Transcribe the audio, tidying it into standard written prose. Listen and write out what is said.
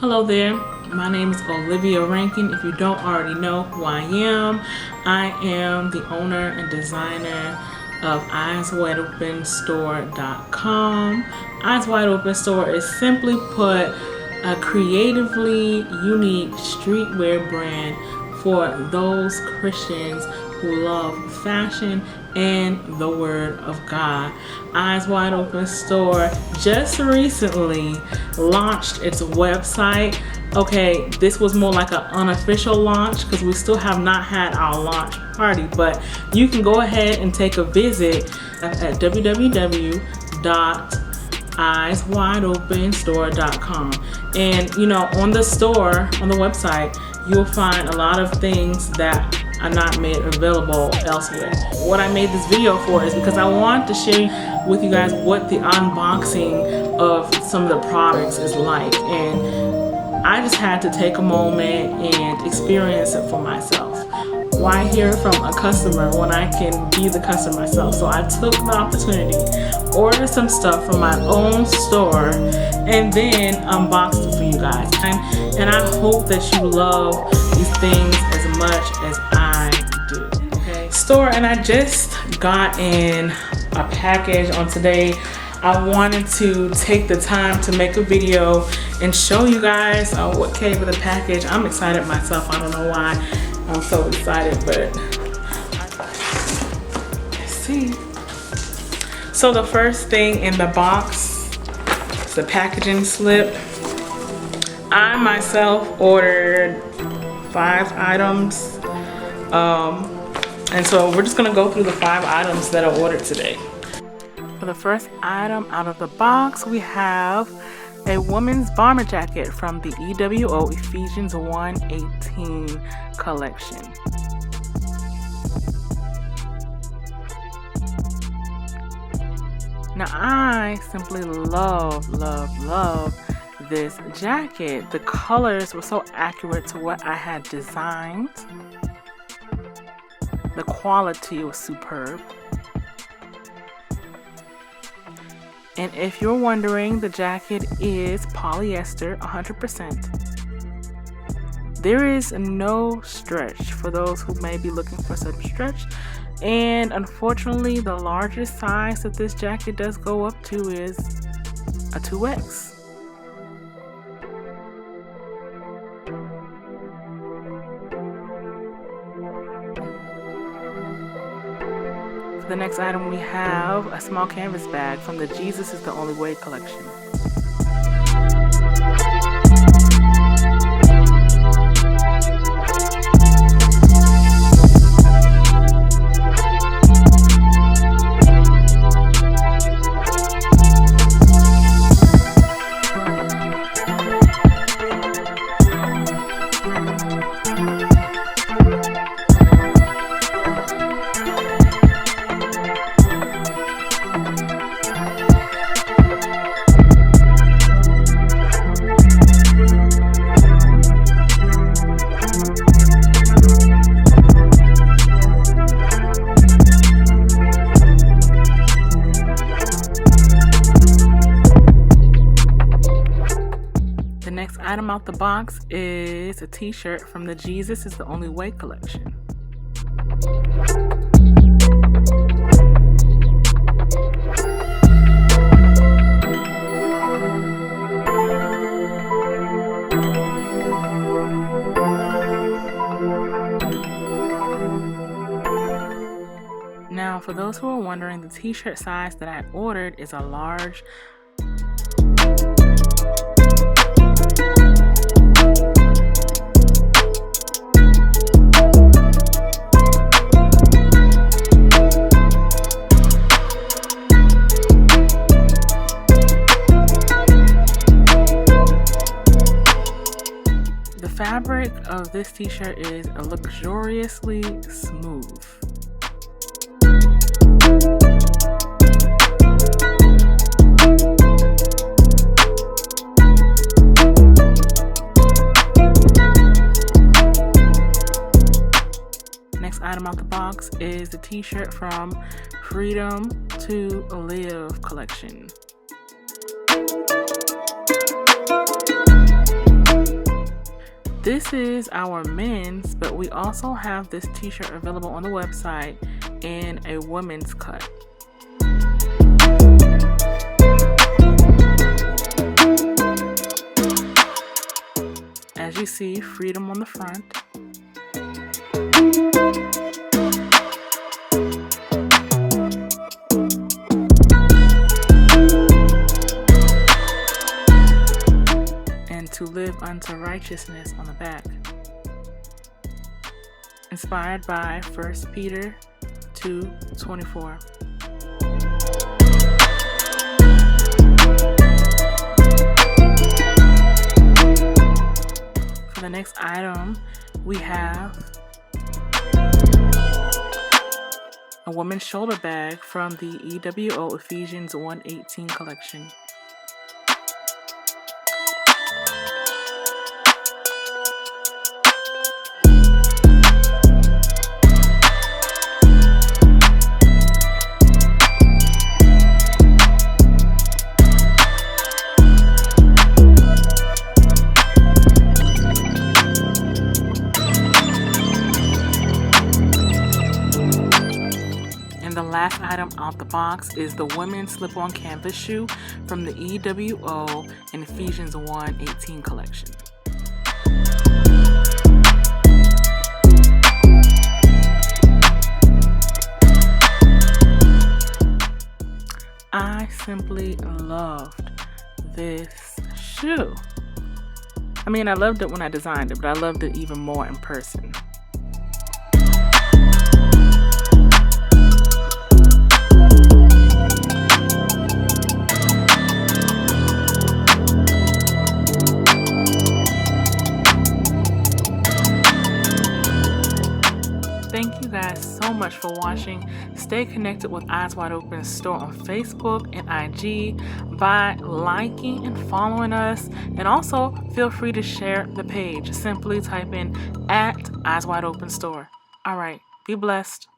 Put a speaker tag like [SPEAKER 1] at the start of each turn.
[SPEAKER 1] Hello there, my name is Olivia Rankin. If you don't already know who I am the owner and designer of EyesWideOpenStore.com. Eyes Wide Open Store is simply put a creatively unique streetwear brand for those Christians who love fashion and the Word of God. Eyes Wide Open Store just recently launched its website. Okay, this was more like an unofficial launch because we still have not had our launch party, but you can go ahead and take a visit at www.eyeswideopenstore.com. And on the store, on the website, you'll find a lot of things that are not made available elsewhere. What I made this video for is because I want to share with you guys what the unboxing of some of the products is like, and I just had to take a moment and experience it for myself. Why hear from a customer when I can be the customer myself? So I took the opportunity, ordered some stuff from my own store, and then unboxed it for you guys. And I hope that you love these things as much as I do. Okay. Store, and I just got in a package on today. I wanted to take the time to make a video and show you guys what came with the package. I'm excited myself. I don't know why I'm so excited, but let's see. So the first thing in the box is the packaging slip. I myself ordered 5 items. And so we're just gonna go through the 5 items that I ordered today. For the first item out of the box, we have a woman's bomber jacket from the EWO Ephesians 1:18 collection. Now I simply love this jacket. The colors were so accurate to what I had designed. The quality was superb. And if you're wondering, the jacket is polyester 100%. There is no stretch for those who may be looking for some stretch. And unfortunately, the largest size that this jacket does go up to is a 2X. For the next item, we have a small canvas bag from the Jesus is the Only Way collection. The next item out the box is a t-shirt from the Jesus is the Only Way collection. Now, for those who are wondering, the t-shirt size that I ordered is a large. The fabric of this t-shirt is luxuriously smooth. Next item out the box is the t-shirt from Freedom to Live collection. This is our men's, but we also have this t-shirt available on the website in a women's cut. As you see, freedom on the front. And to live unto righteousness on the back. Inspired by 1 Peter 2:24. For the next item, we have a woman's shoulder bag from the EWO Ephesians 1:18 collection. And the last item out the box is the women's slip-on canvas shoe from the EWO and Ephesians 1:18 collection. I simply loved this shoe. I mean, I loved it when I designed it, but I loved it even more in person. Thank you guys so much for watching. Stay connected with Eyes Wide Open Store on Facebook and IG by liking and following us. And also feel free to share the page. Simply type in @Eyes Wide Open Store. All right, be blessed.